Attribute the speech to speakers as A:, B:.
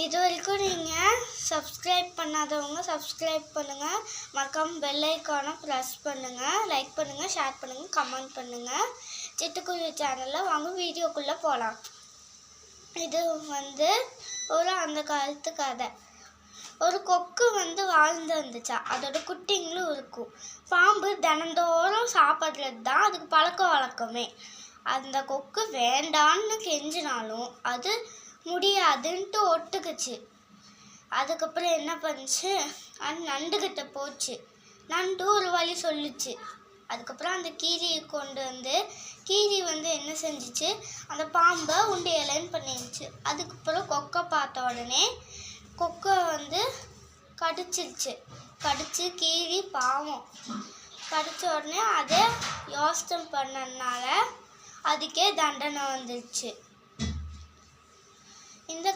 A: இது வரைக்கும் நீங்கள் சப்ஸ்கிரைப் பண்ணாதவங்க சப்ஸ்கிரைப் பண்ணுங்கள். மறக்காம பெல் ஐக்கானை ப்ரெஸ் பண்ணுங்கள். லைக் பண்ணுங்கள், ஷேர் பண்ணுங்கள், கமெண்ட் பண்ணுங்கள். சிட்டுக்குருவி சேனலில் வாங்க வீடியோக்குள்ளே போகலாம். இது ஒரு அந்த காலத்து கதை. ஒரு கொக்கு வாழ்ந்து வந்துச்சா. அதோட குட்டிங்களும் இருக்கும். பாம்பு தினந்தோறும் சாப்பிட்றது தான் அதுக்கு பழக்க வழக்கமே. அந்த கொக்கு வேண்டான்னு கெஞ்சினாலும் அது முடியாதுன்ட்டு ஒட்டுக்குச்சு. அதுக்கப்புறம் என்ன பண்ணுச்சு, அது நண்டுக்கிட்ட போச்சு. நண்டு ஒரு வழி சொல்லிச்சு. அதுக்கப்புறம் அந்த கீரியை கொண்டு கீரி என்ன செஞ்சிச்சு, அந்த பாம்பை உண்டு இலைன்னு பண்ணிடுச்சு. அதுக்கப்புறம் கொக்கை பார்த்த உடனே கொக்கை கடிச்சிருச்சு. கடிச்சு கீரி பாவம் கடிச்ச உடனே அதை யோசனை பண்ணனால அதுக்கே தண்டனை வந்துருச்சு. இந்த